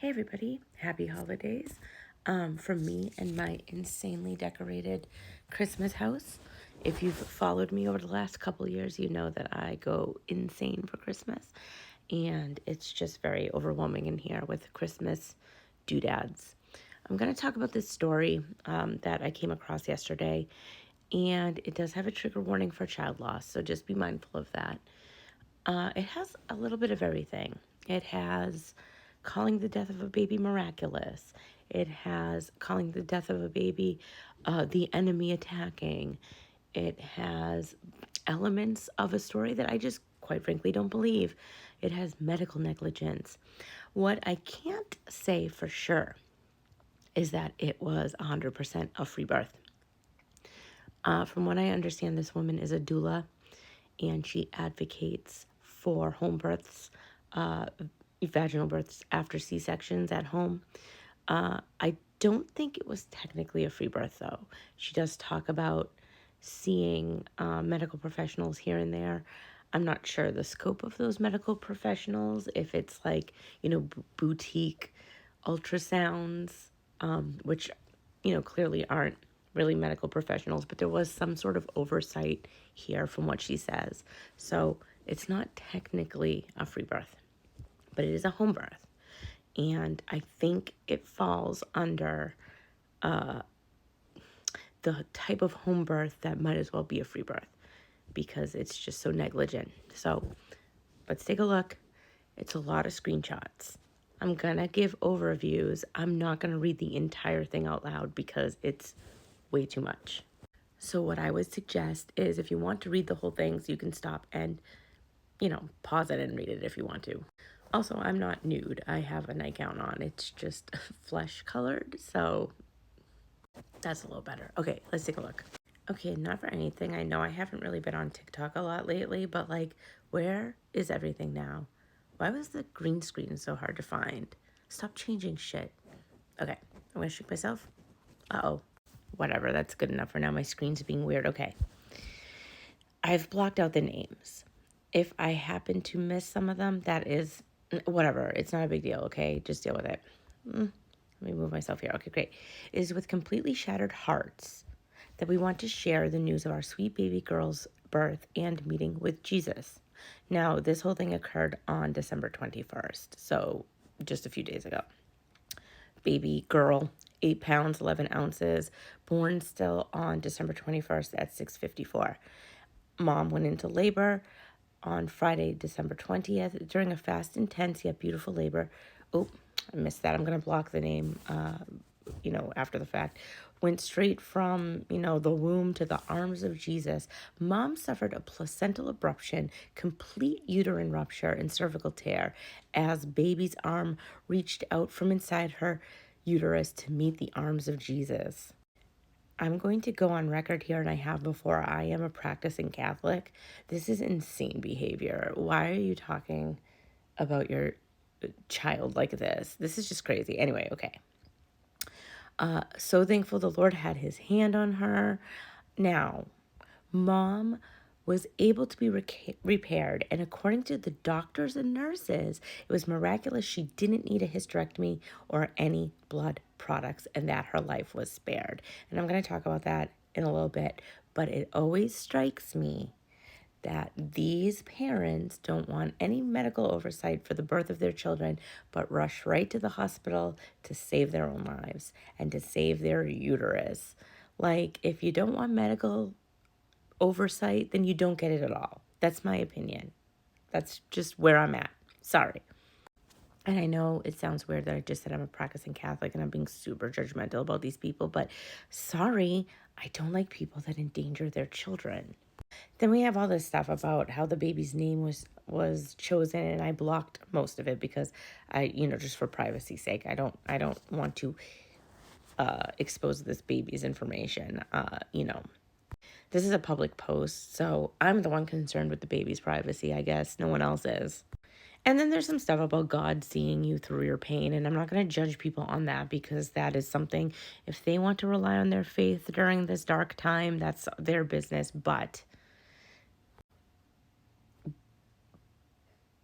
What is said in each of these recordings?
Hey everybody, happy holidays from me and my insanely decorated Christmas house. If you've followed me over the last couple of years, you know that I go insane for Christmas, and it's just very overwhelming in here with Christmas doodads. I'm going to talk about this story that I came across yesterday, and it does have a trigger warning for child loss, so just be mindful of that. It has a little bit of everything. It has calling the death of a baby miraculous. It has calling the death of a baby the enemy attacking. It has elements of a story that I just quite frankly don't believe. It has medical negligence. What I can't say for sure is that it was 100% a free birth. From what I understand, this woman is a doula and she advocates for home births, vaginal births after C-sections at home. I don't think it was technically a free birth, though. She does talk about seeing medical professionals here and there. I'm not sure the scope of those medical professionals, if it's like, boutique ultrasounds, which, clearly aren't really medical professionals, but there was some sort of oversight here from what she says. So it's not technically a free birth, but it is a home birth. And I think it falls under the type of home birth that might as well be a free birth because it's just so negligent. So let's take a look. It's a lot of screenshots. I'm going to give overviews. I'm not going to read the entire thing out loud because it's way too much. So what I would suggest is if you want to read the whole thing, so you can stop and, pause it and read it if you want to. Also, I'm not nude. I have a nightgown on. It's just flesh colored, so that's a little better. Okay, let's take a look. Okay, not for anything. I know I haven't really been on TikTok a lot lately, but where is everything now? Why was the green screen so hard to find? Stop changing shit. Okay, I'm gonna shoot myself. Uh-oh. Whatever, that's good enough for now. My screen's being weird. Okay. I've blocked out the names. If I happen to miss some of them, that is whatever. It's not a big deal, okay? Just deal with it. Let me move myself here. Okay, great. It is with completely shattered hearts that we want to share the news of our sweet baby girl's birth and meeting with Jesus. Now, this whole thing occurred on December 21st, so just a few days ago. Baby girl, 8 pounds, 11 ounces, born still on December 21st at 6:54. Mom went into labor on Friday, December 20th, during a fast, intense, yet beautiful labor. Oh, I missed that. I'm going to block the name, after the fact. Went straight from, the womb to the arms of Jesus. Mom suffered a placental abruption, complete uterine rupture, and cervical tear as baby's arm reached out from inside her uterus to meet the arms of Jesus. I'm going to go on record here, and I have before. I am a practicing Catholic. This is insane behavior. Why are you talking about your child like this? This is just crazy. Anyway, okay. So thankful the Lord had his hand on her. Now, Mom was able to be repaired, and according to the doctors and nurses, it was miraculous she didn't need a hysterectomy or any blood products and that her life was spared. And I'm going to talk about that in a little bit, but it always strikes me that these parents don't want any medical oversight for the birth of their children, but rush right to the hospital to save their own lives and to save their uterus. If you don't want medical oversight, then you don't get it at all. That's my opinion. That's just where I'm at. Sorry. And I know it sounds weird that I just said I'm a practicing Catholic and I'm being super judgmental about these people, but sorry, I don't like people that endanger their children. Then we have all this stuff about how the baby's name was chosen, and I blocked most of it because I, just for privacy's sake, I don't want to expose this baby's information. This is a public post, so I'm the one concerned with the baby's privacy, I guess. No one else is. And then there's some stuff about God seeing you through your pain, and I'm not going to judge people on that because that is something, if they want to rely on their faith during this dark time, that's their business. But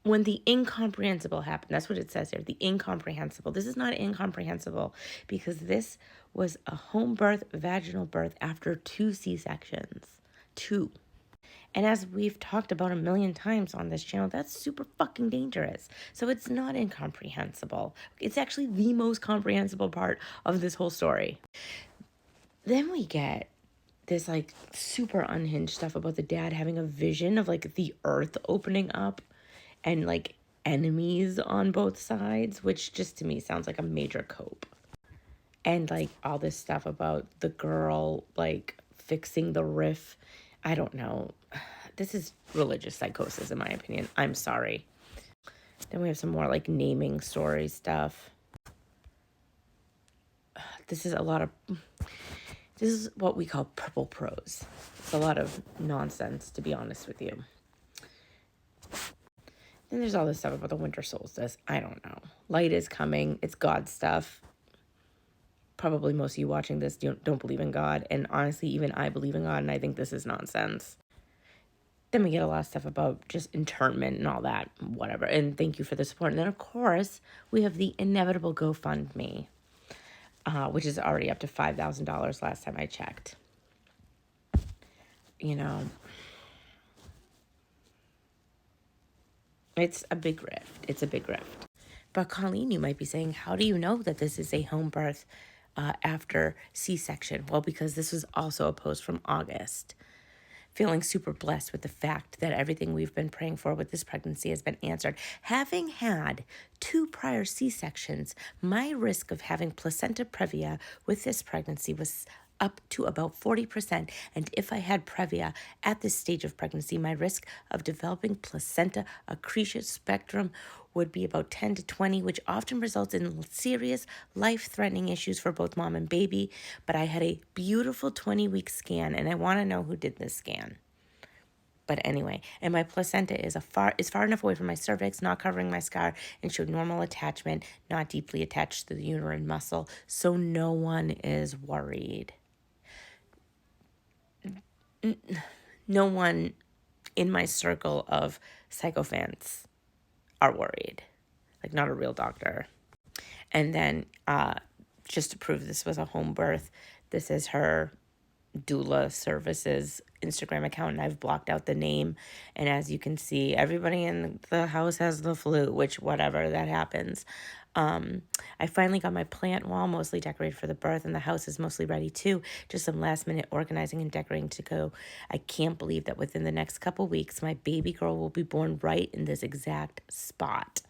when the incomprehensible happened, that's what it says here, the incomprehensible. This is not incomprehensible because this was a home birth, vaginal birth after 2 C-sections. 2. And as we've talked about a million times on this channel, that's super fucking dangerous. So it's not incomprehensible. It's actually the most comprehensible part of this whole story. Then we get this like super unhinged stuff about the dad having a vision of like the earth opening up and like enemies on both sides, which just to me sounds like a major cope. And like all this stuff about the girl like fixing the riff. I don't know. This is religious psychosis in my opinion. I'm sorry. Then we have some more like naming story stuff. This is what we call purple prose. It's a lot of nonsense, to be honest with you. Then there's all this stuff about the winter solstice. I don't know. Light is coming. It's God stuff. Probably most of you watching this don't believe in God. And honestly, even I believe in God, and I think this is nonsense. Then we get a lot of stuff about just internment and all that, whatever. And thank you for the support. And then, of course, we have the inevitable GoFundMe, which is already up to $5,000 last time I checked. You know, it's a big rift. It's a big rift. But Colleen, you might be saying, how do you know that this is a home birth after C-section? Well, because this was also a post from August. Feeling super blessed with the fact that everything we've been praying for with this pregnancy has been answered. Having had 2 prior C-sections, my risk of having placenta previa with this pregnancy was up to about 40%. And if I had previa at this stage of pregnancy, my risk of developing placenta accretion spectrum would be about 10 to 20, which often results in serious life-threatening issues for both mom and baby. But I had a beautiful 20-week scan, and I want to know who did this scan. But anyway, and my placenta is far enough away from my cervix, not covering my scar, and showed normal attachment, not deeply attached to the uterine muscle, so no one is worried. No one in my circle of psychophants are worried. Like, not a real doctor. And then just to prove this was a home birth, this is her doula services Instagram account, and I've blocked out the name. And as you can see, everybody in the house has the flu, which whatever, that happens. I finally got my plant wall mostly decorated for the birth, and the house is mostly ready too. Just some last minute organizing and decorating to go. I can't believe that within the next couple weeks, my baby girl will be born right in this exact spot.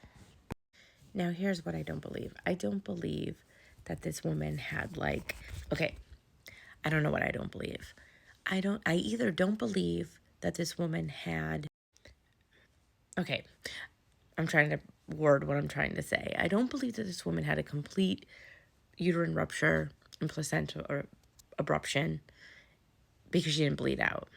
Now, here's what I don't believe. I don't believe that this woman had okay, I don't know what I don't believe. I either don't believe that this woman had, okay, I'm trying to word what I'm trying to say. I don't believe that this woman had a complete uterine rupture and placenta or abruption because she didn't bleed out.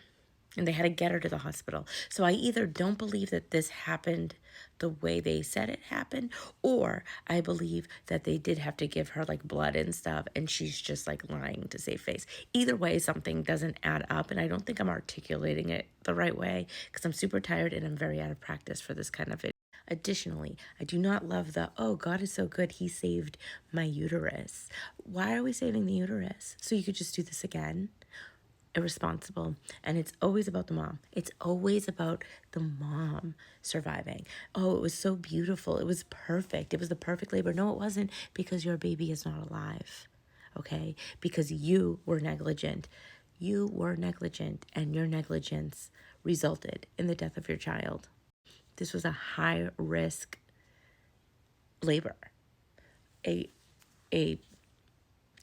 And they had to get her to the hospital. So I either don't believe that this happened the way they said it happened, or I believe that they did have to give her blood and stuff, and she's just lying to save face. Either way, something doesn't add up, and I don't think I'm articulating it the right way because I'm super tired and I'm very out of practice for this kind of video. Additionally, I do not love the, oh, God is so good, he saved my uterus. Why are we saving the uterus? So you could just do this again? Irresponsible. And it's always about the mom. It's always about the mom surviving. Oh, it was so beautiful. It was perfect. It was the perfect labor. No, it wasn't, because your baby is not alive. Okay? Because you were negligent. You were negligent, and your negligence resulted in the death of your child. This was a high risk labor. A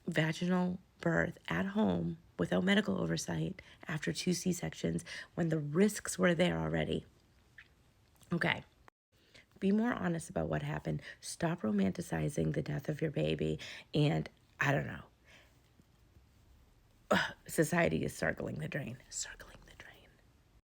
vaginal birth at home without medical oversight after 2 C-sections when the risks were there already. Okay. Be more honest about what happened. Stop romanticizing the death of your baby. And I don't know. Society is circling the drain. Circling